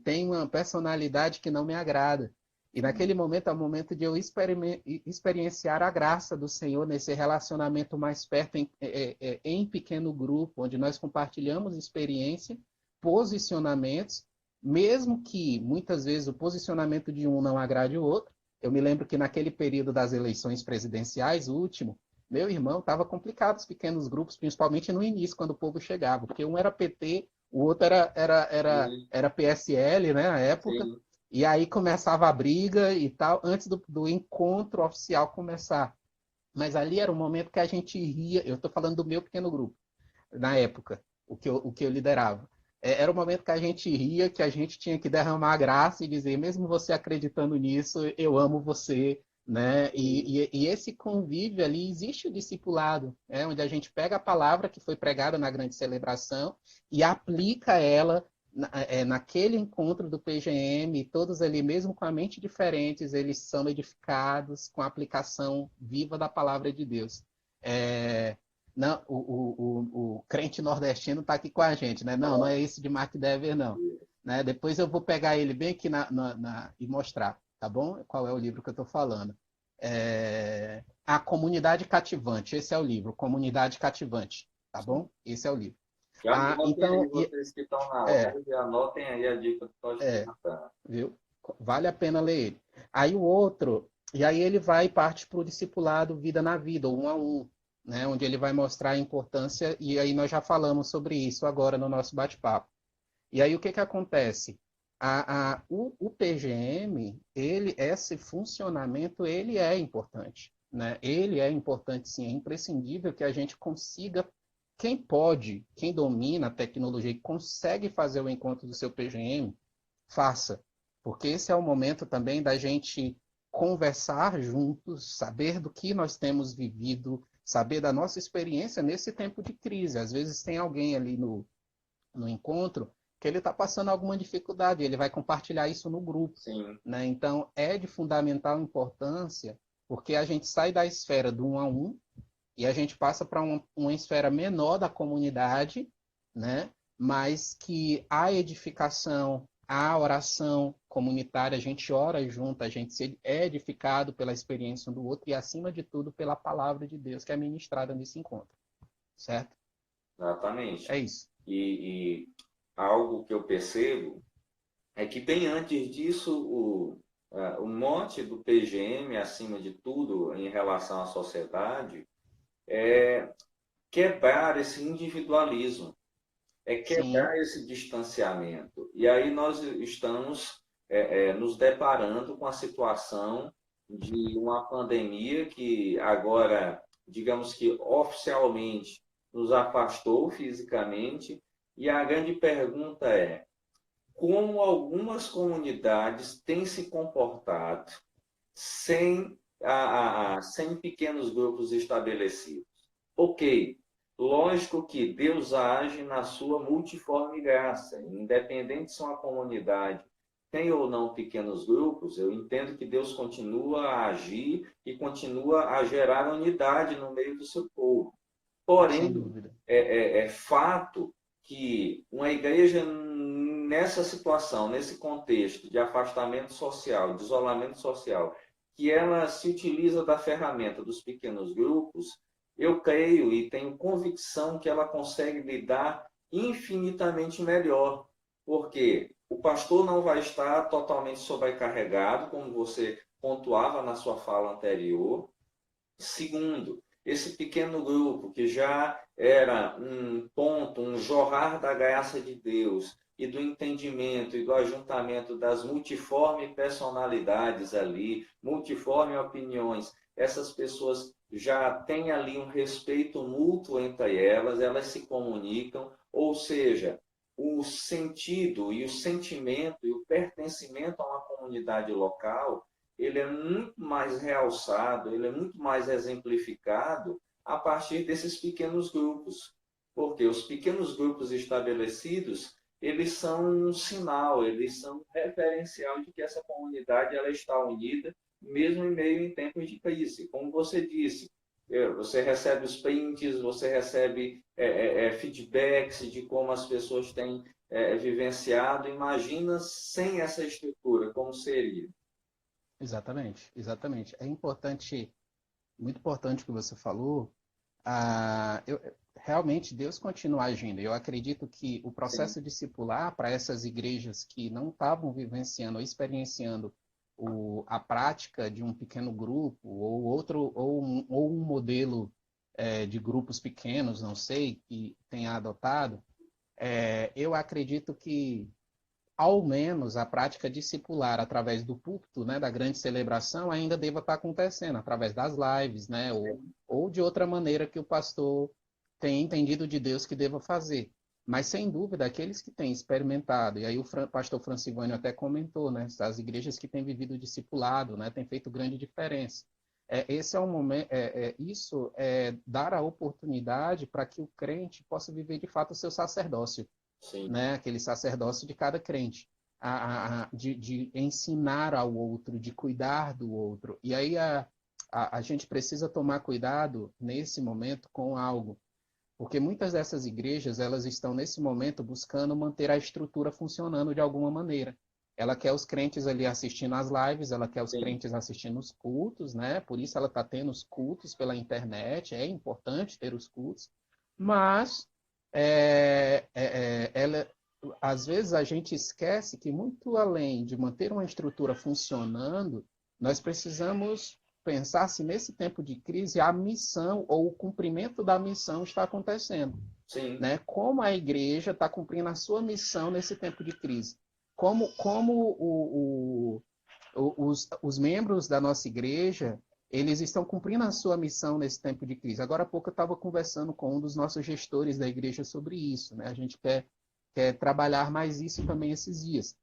tem uma personalidade que não me agrada. E naquele momento é o momento de eu experienciar a graça do Senhor nesse relacionamento mais perto, em pequeno grupo, onde nós compartilhamos experiência, posicionamentos, mesmo que muitas vezes o posicionamento de um não agrade o outro. Eu me lembro que naquele período das eleições presidenciais, o último, meu irmão, estava complicado os pequenos grupos, principalmente no início, quando o povo chegava, porque um era PT, o outro era PSL, né, na época,
Sim.
e aí começava a briga e tal, antes do encontro oficial começar. Mas ali era o momento que a gente ria, eu estou falando do meu pequeno grupo, na época, o que eu liderava. Era o momento que a gente ria, que a gente tinha que derramar a graça e dizer, mesmo você acreditando nisso, eu amo você, né? E esse convívio ali, existe o discipulado, né? Onde a gente pega a palavra que foi pregada na grande celebração e aplica ela naquele encontro do PGM, todos ali, mesmo com a mente diferentes, eles são edificados com a aplicação viva da palavra de Deus. É, não, o crente nordestino está aqui com a gente, né? Não, não é esse de Mark Dever, não. Né? Depois eu vou pegar ele bem aqui e mostrar, tá bom? Qual é o livro que eu estou falando. A Comunidade Cativante, esse é o livro, Comunidade Cativante, tá bom? Esse é o livro.
Já anotem aí,
Então,
vocês que estão na
é,
live, anotem aí a dica do Tocha
é,
Natan.
viu? Vale a pena ler ele. Aí o outro, e aí ele vai e parte para o discipulado vida na vida, um a um. né, onde ele vai mostrar a importância, e aí nós já falamos sobre isso agora no nosso bate-papo. E aí o que acontece? O PGM, esse funcionamento, ele é importante, né? Ele é importante, sim, é imprescindível que a gente consiga, quem pode, quem domina a tecnologia e consegue fazer o encontro do seu PGM, faça, porque esse é o momento também da gente conversar juntos, saber do que nós temos vivido, saber da nossa experiência nesse tempo de crise. Às vezes tem alguém ali no encontro que ele está passando alguma dificuldade, ele vai compartilhar isso no grupo,
Sim.
né? Então, é de fundamental importância, porque a gente sai da esfera do um a um e a gente passa para uma esfera menor da comunidade, né? Mas que a edificação, a oração comunitária, a gente ora junto, a gente se é edificado pela experiência um do outro e, acima de tudo, pela palavra de Deus que é ministrada nesse encontro, certo?
Exatamente.
É isso.
E algo que eu percebo é que bem antes disso, o mote do PGM, acima de tudo, em relação à sociedade, é quebrar esse individualismo, é
Sim,
quebrar esse distanciamento. E aí nós estamos nos deparando com a situação de uma pandemia que agora, digamos que oficialmente, nos afastou fisicamente. E a grande pergunta é: como algumas comunidades têm se comportado sem pequenos grupos estabelecidos? Ok, lógico que Deus age na sua multiforme graça, independente se uma comunidade tem ou não pequenos grupos, eu entendo que Deus continua a agir e continua a gerar unidade no meio do seu povo.
sem
Porém,
dúvida.
é fato que uma igreja nessa situação, nesse contexto de afastamento social, de isolamento social, que ela se utiliza da ferramenta dos pequenos grupos, eu creio e tenho convicção que ela consegue lidar infinitamente melhor, porque o pastor não vai estar totalmente sobrecarregado, como você pontuava na sua fala anterior. Segundo, esse pequeno grupo que já era um ponto, um jorrar da graça de Deus e do entendimento e do ajuntamento das multiformes personalidades ali, multiformes opiniões, essas pessoas já têm ali um respeito mútuo entre elas, elas se comunicam, ou seja, o sentido e o sentimento e o pertencimento a uma comunidade local ele é muito mais realçado, ele é muito mais exemplificado a partir desses pequenos grupos. Porque os pequenos grupos estabelecidos, eles são um sinal, eles são um referencial de que essa comunidade ela está unida, mesmo em meio em tempos de crise. Como você disse, você recebe os prints, você recebe feedbacks de como as pessoas têm vivenciado. Imagina sem essa estrutura, como seria?
Exatamente, exatamente. É importante, muito importante o que você falou. Realmente Deus continua agindo. Eu acredito que o
Sim.
processo discipular para essas igrejas que não estavam vivenciando ou experienciando a prática de um pequeno grupo ou outro ou um modelo de grupos pequenos, não sei, que tenha adotado, eu acredito que ao menos a prática discipular através do púlpito, né, da grande celebração, ainda deva estar acontecendo, através das lives, né, ou de outra maneira que o pastor tenha entendido de Deus que deva fazer. Mas, sem dúvida, aqueles que têm experimentado, e aí o pastor Francilvânio até comentou, né, as igrejas que têm vivido o discipulado, né, têm feito grande diferença. Esse é um momento, isso é dar a oportunidade para que o crente possa viver de fato o seu sacerdócio,
Sim.
né? Aquele sacerdócio de cada crente, de ensinar ao outro, de cuidar do outro. E aí a gente precisa tomar cuidado nesse momento com algo, porque muitas dessas igrejas elas estão nesse momento buscando manter a estrutura funcionando de alguma maneira. Ela quer os crentes ali assistindo às lives, ela quer os
Sim.
crentes assistindo os cultos, né? Por isso ela está tendo os cultos pela internet, é importante ter os cultos, mas ela, às vezes a gente esquece que muito além de manter uma estrutura funcionando, nós precisamos pensar se nesse tempo de crise a missão ou o cumprimento da missão está acontecendo.
Sim.
Né? Como a igreja está cumprindo a sua missão nesse tempo de crise. Como os membros da nossa igreja, eles estão cumprindo a sua missão nesse tempo de crise. Agora há pouco eu estava conversando com um dos nossos gestores da igreja sobre isso. Né? A gente quer trabalhar mais isso também esses dias.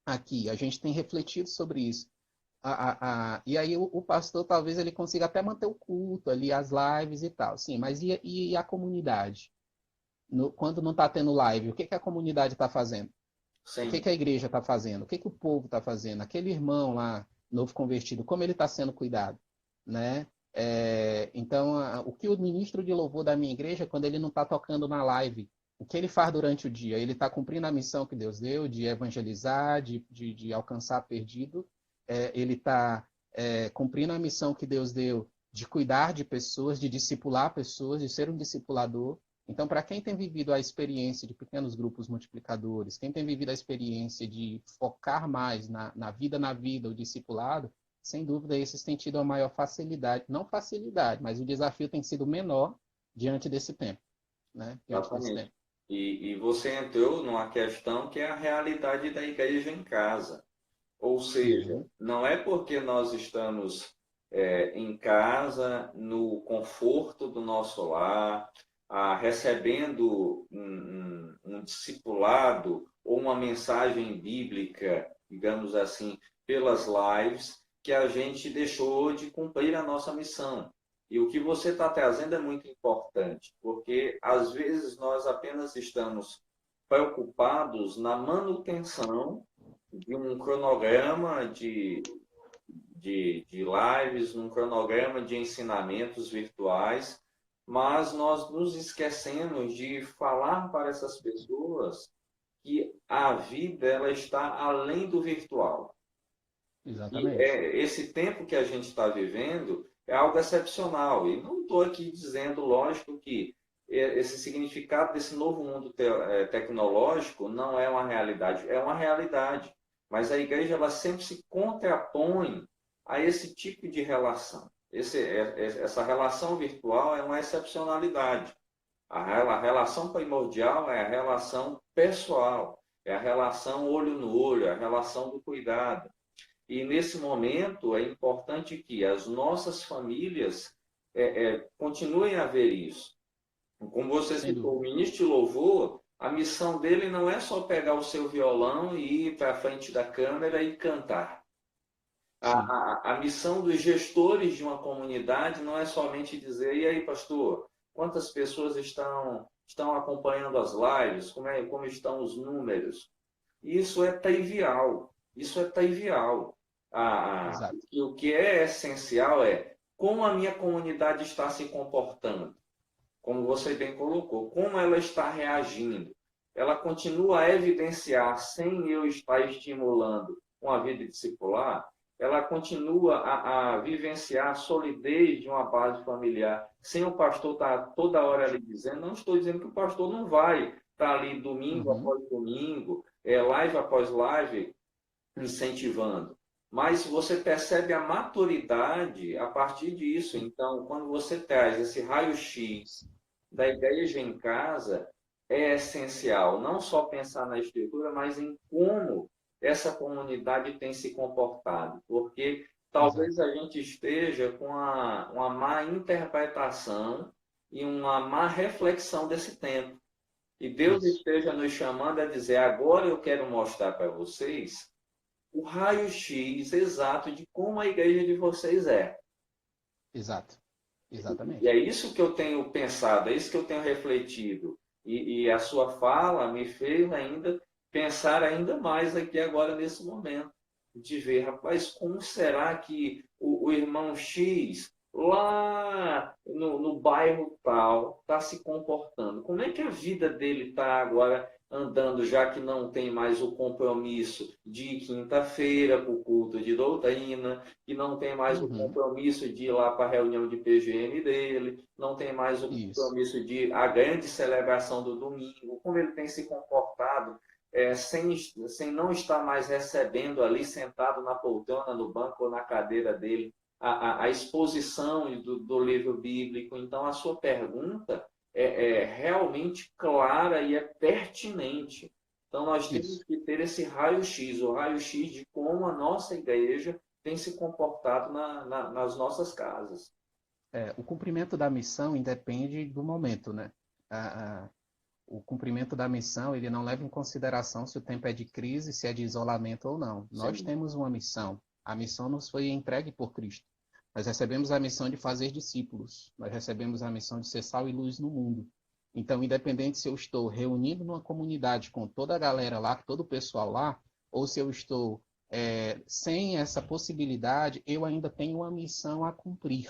Aqui, a gente tem refletido sobre isso. E aí o pastor talvez ele consiga até manter o culto ali, as lives e tal. Sim, mas e a comunidade? Quando não está tendo live, o que a comunidade está fazendo?
Sim.
O que a igreja está fazendo? O que o povo está fazendo? Aquele irmão lá, novo convertido, como ele está sendo cuidado? Né? Então, o que o ministro de louvor da minha igreja, quando ele não está tocando na live, o que ele faz durante o dia? Ele está cumprindo a missão que Deus deu de evangelizar, de alcançar perdido. Ele está cumprindo a missão que Deus deu de cuidar de pessoas, de discipular pessoas, de ser um discipulador. Então, para quem tem vivido a experiência de pequenos grupos multiplicadores, quem tem vivido a experiência de focar mais na vida, o discipulado, sem dúvida, esses têm tido a maior facilidade. Não facilidade, mas o desafio tem sido menor diante desse tempo. Né? Diante desse tempo.
E você entrou numa questão que é a realidade da igreja em casa. Ou seja, não é porque nós estamos em casa, no conforto do nosso lar, recebendo um discipulado ou uma mensagem bíblica, digamos assim, pelas lives, que a gente deixou de cumprir a nossa missão. E o que você está trazendo é muito importante, porque às vezes nós apenas estamos preocupados na manutenção de um cronograma de lives, um cronograma de ensinamentos virtuais, mas nós nos esquecemos de falar para essas pessoas que a vida ela está além do virtual.
Exatamente.
E esse tempo que a gente está vivendo é algo excepcional. E não estou aqui dizendo, lógico, que esse significado desse novo mundo tecnológico não é uma realidade. É uma realidade. Mas a igreja ela sempre se contrapõe a esse tipo de relação. Essa relação virtual é uma excepcionalidade. A relação primordial é a relação pessoal, é a relação olho no olho, é a relação do cuidado. E nesse momento é importante que as nossas famílias continuem a ver isso. Como você citou, o ministro de louvor, a missão dele não é só pegar o seu violão e ir para a frente da câmera e cantar. A missão dos gestores de uma comunidade não é somente dizer, e aí, pastor, quantas pessoas estão acompanhando as lives, como estão os números? Isso é trivial. Isso é trivial. E o que é essencial é como a minha comunidade está se comportando, como você bem colocou, como ela está reagindo. Ela continua a evidenciar, sem eu estar estimulando uma vida discipular, ela continua a vivenciar a solidez de uma base familiar, sem o pastor estar toda hora ali dizendo, não estou dizendo que o pastor não vai estar ali domingo após domingo, live após live, incentivando. Mas você percebe a maturidade a partir disso. Então, quando você traz esse raio-x da igreja em casa, é essencial não só pensar na estrutura, mas em como essa comunidade tem se comportado. Porque talvez a gente esteja com uma má interpretação e uma má reflexão desse tempo. E Deus esteja nos chamando a dizer, agora eu quero mostrar para vocês o raio-x exato de como a igreja de vocês é.
Exato. Exatamente.
E é isso que eu tenho pensado, é isso que eu tenho refletido. E a sua fala me fez ainda pensar ainda mais aqui agora nesse momento. De ver, rapaz, como será que o irmão X lá no bairro tal está se comportando? Como é que a vida dele está agora andando, já que não tem mais o compromisso de quinta-feira para o culto de doutrina, que não tem mais o compromisso de ir lá para a reunião de PGM dele, não tem mais o compromisso de a grande celebração do domingo, como ele tem se comportado, sem não estar mais recebendo ali, sentado na poltrona, no banco ou na cadeira dele, a exposição do livro bíblico. Então, a sua pergunta é realmente clara e é pertinente. Então, nós temos
Isso.
que ter esse raio-x, o raio-x de como a nossa igreja tem se comportado nas nossas casas.
O cumprimento da missão independe do momento, né? O cumprimento da missão, ele não leva em consideração se o tempo é de crise, se é de isolamento ou não. Nós
Sim,
temos uma missão. A missão nos foi entregue por Cristo. Nós recebemos a missão de fazer discípulos. Nós recebemos a missão de ser sal e luz no mundo. Então, independente se eu estou reunindo numa comunidade com toda a galera lá, todo o pessoal lá, ou se eu estou sem essa possibilidade, eu ainda tenho uma missão a cumprir.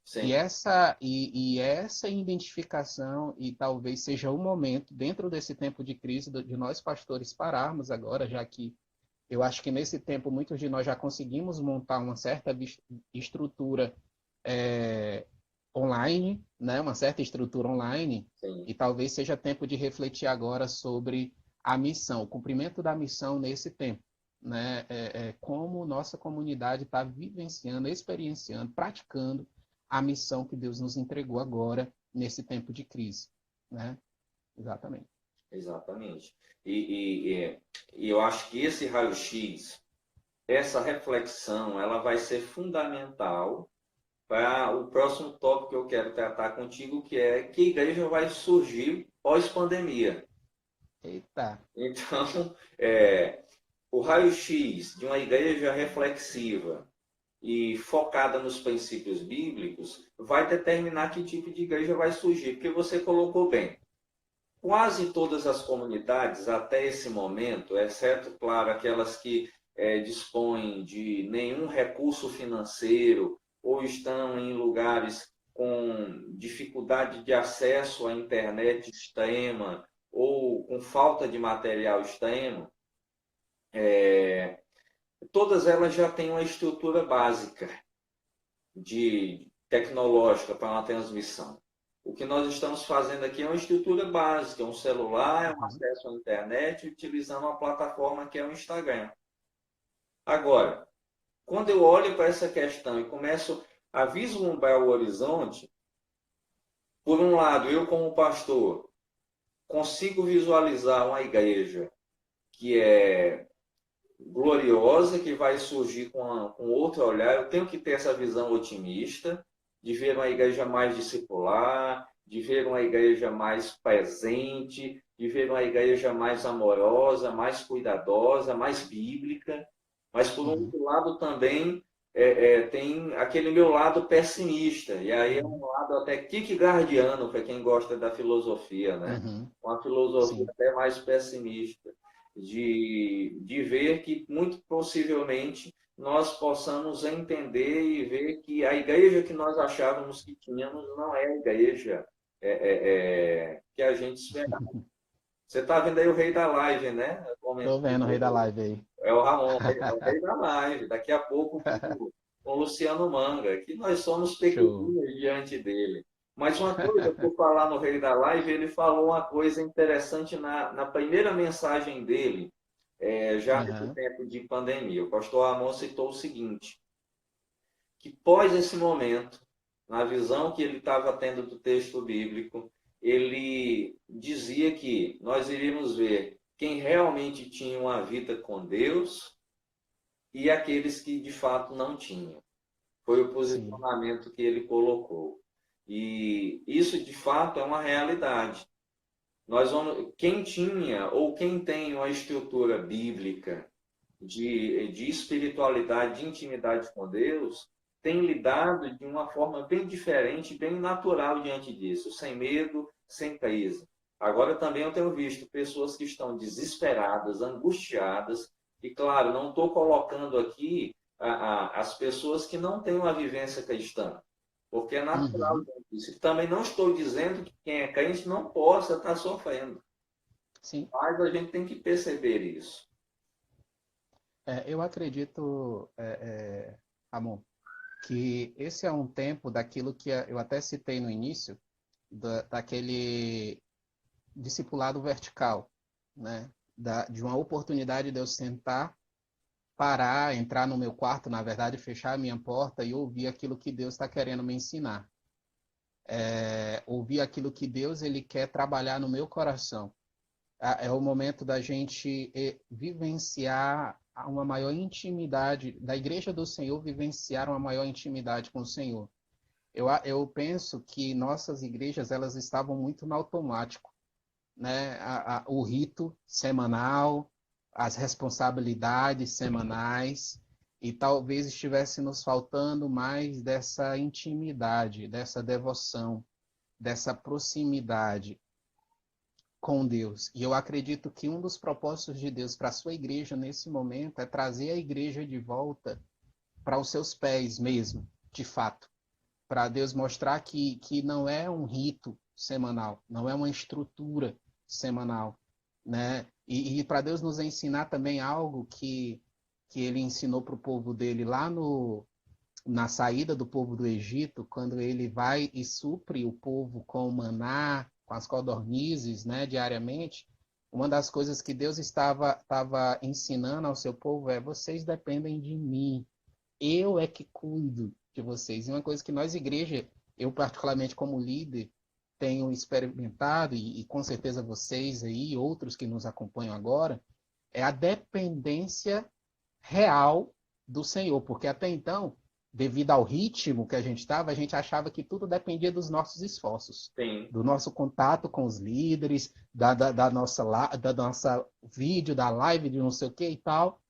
E
sim,
essa identificação, e talvez seja o momento, dentro desse tempo de crise, de nós pastores pararmos agora, já que eu acho que nesse tempo muitos de nós já conseguimos montar uma certa estrutura é, online, né? Uma certa estrutura online,
sim.
e talvez seja tempo de refletir agora sobre a missão, o cumprimento da missão nesse tempo. Né? Como nossa comunidade está vivenciando, experienciando, praticando a missão que Deus nos entregou agora, nesse tempo de crise. Né? Exatamente.
Exatamente. E eu acho que esse raio-x, essa reflexão, ela vai ser fundamental para o próximo tópico que eu quero tratar contigo, que é que igreja vai surgir pós-pandemia.
Eita.
Então, o raio-x de uma igreja reflexiva e focada nos princípios bíblicos vai determinar que tipo de igreja vai surgir, porque você colocou bem. Quase todas as comunidades, até esse momento, exceto, claro, aquelas que dispõem de nenhum recurso financeiro ou estão em lugares com dificuldade de acesso à internet extrema ou com falta de material extremo, todas elas já têm uma estrutura básica de tecnológica para uma transmissão. O que nós estamos fazendo aqui é uma estrutura básica, um celular, um
Uhum.
acesso à internet, utilizando uma plataforma que é o Instagram. Agora, quando eu olho para essa questão e começo a vislumbrar o horizonte, por um lado, eu como pastor consigo visualizar uma igreja que é gloriosa, que vai surgir com outro olhar. Eu tenho que ter essa visão otimista de ver uma igreja mais discipular, de ver uma igreja mais presente, de ver uma igreja mais amorosa, mais cuidadosa, mais bíblica. Mas, por um
Uhum.
outro lado, também tem aquele meu lado pessimista. E aí é um
Uhum.
lado até kierkegaardiano, para quem gosta da filosofia, né?
Uhum.
Uma filosofia
Sim.
até mais pessimista de ver que, muito possivelmente, nós possamos entender e ver que a igreja que nós achávamos que tínhamos não é a igreja que a gente esperava. Você está vendo aí o rei da live, né?
Tô vendo o rei da live aí.
É o Ramon, é o rei da live. Daqui a pouco com o Luciano Manga, que nós somos
Show.
pequeninos diante dele. Mas uma coisa, por falar no rei da live, ele falou uma coisa interessante na primeira mensagem dele, já nesse
Uhum.
tempo de pandemia. O pastor Ramon citou o seguinte, que pós esse momento, na visão que ele estava tendo do texto bíblico, ele dizia que nós iríamos ver quem realmente tinha uma vida com Deus e aqueles que de fato não tinham. Foi o
Sim.
posicionamento que ele colocou. E isso de fato é uma realidade. Quem tinha ou quem tem uma estrutura bíblica de espiritualidade, de intimidade com Deus, tem lidado de uma forma bem diferente, bem natural diante disso, sem medo, sem crise. Agora também eu tenho visto pessoas que estão desesperadas, angustiadas, e claro, não estou colocando aqui as pessoas que não têm uma vivência cristã, porque é natural
Uhum.
isso. E também não estou dizendo que quem é crente não possa estar sofrendo,
Sim.
mas a gente tem que perceber isso.
Eu acredito, Ramon, que esse é um tempo daquilo que eu até citei no início, daquele discipulado vertical, né? De uma oportunidade de eu sentar parar, entrar no meu quarto, na verdade, fechar a minha porta e ouvir aquilo que Deus está querendo me ensinar. Ouvir aquilo que Deus ele quer trabalhar no meu coração. É o momento da gente vivenciar uma maior intimidade, da Igreja do Senhor vivenciar uma maior intimidade com o Senhor. Eu penso que nossas igrejas elas estavam muito no automático, né? O rito semanal, as responsabilidades semanais, e talvez estivesse nos faltando mais dessa intimidade, dessa devoção, dessa proximidade com Deus. E eu acredito que um dos propósitos de Deus para a sua igreja nesse momento é trazer a igreja de volta para os seus pés mesmo, de fato. Para Deus mostrar que não é um rito semanal, não é uma estrutura semanal, né? E para Deus nos ensinar também algo que ele ensinou para o povo dele lá na saída do povo do Egito, quando ele vai e supre o povo com o maná, com as codornizes, né, diariamente. Uma das coisas que Deus estava ensinando ao seu povo é: vocês dependem de mim, eu é que cuido de vocês. E uma coisa que nós, igreja, eu particularmente como líder, tenho experimentado, e com certeza vocês aí, outros que nos acompanham agora, é a dependência real do Senhor. Porque até então, devido ao ritmo que a gente estava, a gente achava que tudo dependia dos nossos esforços.
Sim.
Do nosso contato com os líderes, da nossa vídeo, da live, de não sei o que e tal.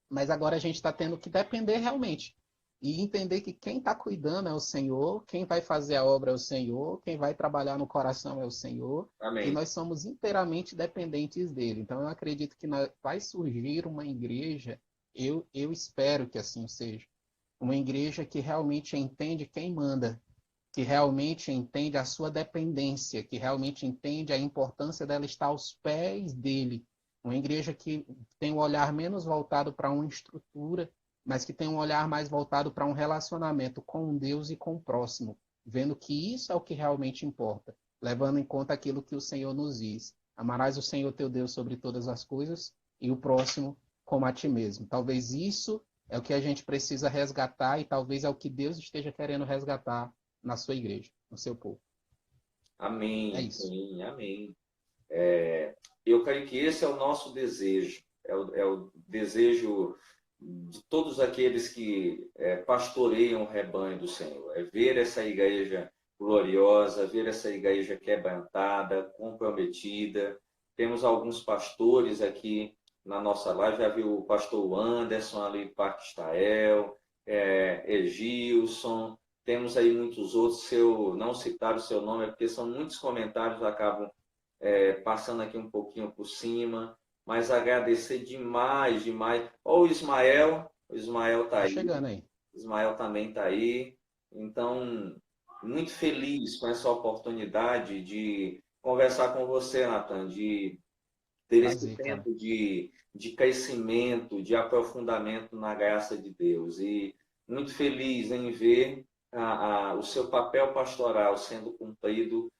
Mas agora a gente está tendo que depender realmente. E entender que quem está cuidando é o Senhor, quem vai fazer a obra é o Senhor, quem vai trabalhar no coração é o Senhor, e
Amém.
nós somos inteiramente dependentes dele. Então eu acredito que vai surgir uma igreja, eu espero que assim seja, uma igreja que realmente entende quem manda, que realmente entende a sua dependência, que realmente entende a importância dela estar aos pés dele. Uma igreja que tem um olhar menos voltado para uma estrutura, mas que tem um olhar mais voltado para um relacionamento com Deus e com o próximo, vendo que isso é o que realmente importa, levando em conta aquilo que o Senhor nos diz. Amarás o Senhor teu Deus sobre todas as coisas e o próximo como a ti mesmo. Talvez isso é o que a gente precisa resgatar e talvez é o que Deus esteja querendo resgatar na sua igreja, no seu povo. É
Amém.
isso.
Amém. Amém. Eu creio que esse é o nosso desejo, é o desejo de todos aqueles que pastoreiam o rebanho do Senhor, é ver essa igreja gloriosa, ver essa igreja quebrantada, comprometida. Temos alguns pastores aqui na nossa live, já viu o pastor Anderson ali, Paquistael, Egilson, temos aí muitos outros, se eu não citar o seu nome, é porque são muitos comentários, acabam passando aqui um pouquinho por cima, mas agradecer demais, demais. Ó, o Ismael está
Tá
aí,
chegando aí.
o Ismael também está aí. Então, muito feliz com essa oportunidade de conversar com você, Nathan, de ter esse
Prazer, cara.
tempo de crescimento, de aprofundamento na graça de Deus. E muito feliz em ver o seu papel pastoral sendo cumprido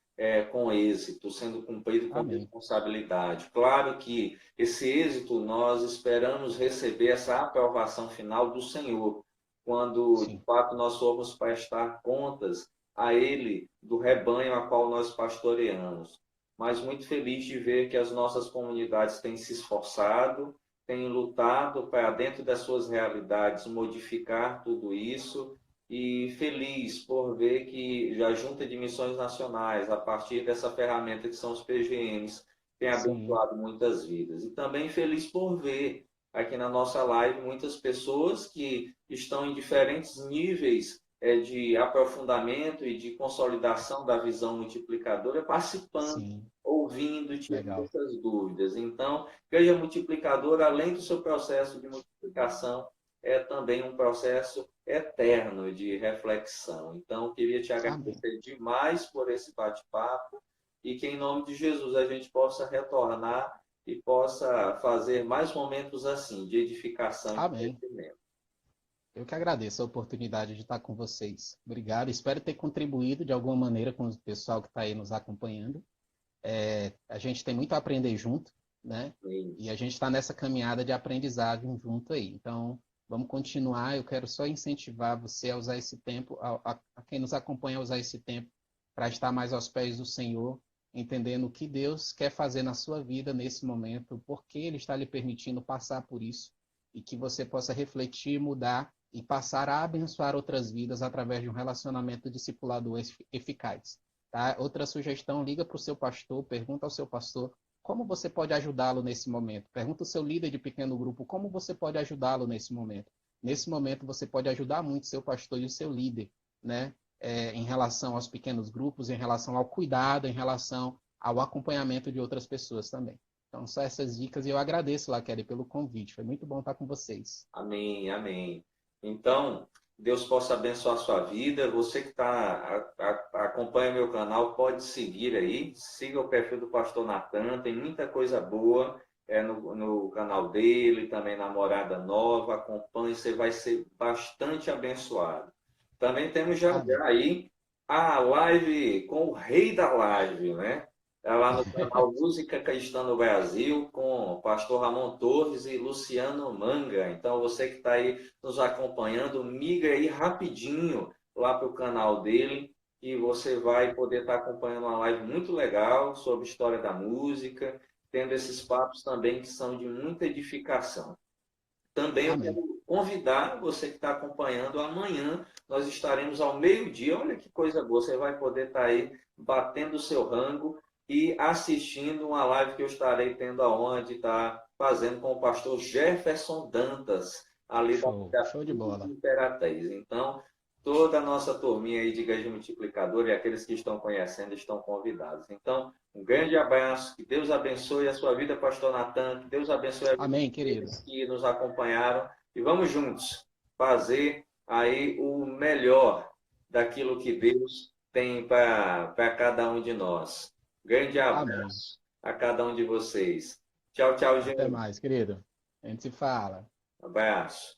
com êxito, sendo cumprido com
Amém.
responsabilidade. Claro que esse êxito nós esperamos receber essa aprovação final do Senhor, quando de
Sim,
fato nós formos prestar contas a Ele do rebanho a qual nós pastoreamos, mas muito feliz de ver que as nossas comunidades têm se esforçado, têm lutado para, dentro das suas realidades, modificar tudo isso, e feliz por ver que a Junta de Missões Nacionais, a partir dessa ferramenta que são os PGMs, tem
sim,
abençoado muitas vidas. E também feliz por ver aqui na nossa live muitas pessoas que estão em diferentes níveis de aprofundamento e de consolidação da visão multiplicadora participando,
sim.
ouvindo, tirando
Legal.
essas dúvidas. Então, igreja multiplicadora, além do seu processo de multiplicação, é também um processo eterno de reflexão. Então, queria te
Amém.
agradecer demais por esse bate-papo e que, em nome de Jesus, a gente possa retornar e possa fazer mais momentos assim, de edificação e de
Amém.
crescimento.
Eu que agradeço a oportunidade de estar com vocês. Obrigado. Espero ter contribuído de alguma maneira com o pessoal que está aí nos acompanhando. A gente tem muito a aprender junto, né?
Sim.
E a gente está nessa caminhada de aprendizagem junto aí. Então, vamos continuar. Eu quero só incentivar você a usar esse tempo, a quem nos acompanha a usar esse tempo para estar mais aos pés do Senhor, entendendo o que Deus quer fazer na sua vida nesse momento, por que Ele está lhe permitindo passar por isso, e que você possa refletir, mudar e passar a abençoar outras vidas através de um relacionamento discipulador eficaz. Tá? Outra sugestão, liga para o seu pastor, pergunta ao seu pastor como você pode ajudá-lo nesse momento. Pergunta ao seu líder de pequeno grupo como você pode ajudá-lo nesse momento. Nesse momento, você pode ajudar muito seu pastor e o seu líder, né? Em relação aos pequenos grupos, em relação ao cuidado, em relação ao acompanhamento de outras pessoas também. Então, são essas dicas e eu agradeço, Laquele, pelo convite. Foi muito bom estar com vocês.
Amém, amém. Então, Deus possa abençoar a sua vida. Você que acompanha meu canal, pode seguir aí. Siga o perfil do Pastor Natan, tem muita coisa boa no canal dele, também na Morada Nova. Acompanhe, você vai ser bastante abençoado. Também temos já
Amém.
aí a live com o rei da live, né? É lá no canal Música Cristã no Brasil, com o pastor Ramon Torres e Luciano Manga. Então, você que está aí nos acompanhando, migra aí rapidinho lá para o canal dele e você vai poder estar acompanhando uma live muito legal sobre história da música, tendo esses papos também que são de muita edificação. Também eu
Amém.
quero convidar você que está acompanhando, amanhã nós estaremos ao meio-dia, olha que coisa boa, você vai poder estar aí batendo o seu rango e assistindo uma live que eu estarei tendo a honra de estar fazendo com o pastor Jefferson Dantas, ali
Show.
da
Show de bola.
Imperatriz. Então, toda a nossa turminha aí de Igreja Multiplicadora e aqueles que estão conhecendo estão convidados. Então, um grande abraço, que Deus abençoe a sua vida, pastor Natan, que Deus abençoe a vida
Amém, querido.
daqueles que nos acompanharam e vamos juntos fazer aí o melhor daquilo que Deus tem para cada um de nós. Grande
Amém.
abraço a cada um de vocês. Tchau, tchau,
Até
gente.
mais, querido. A gente se fala.
Abraço.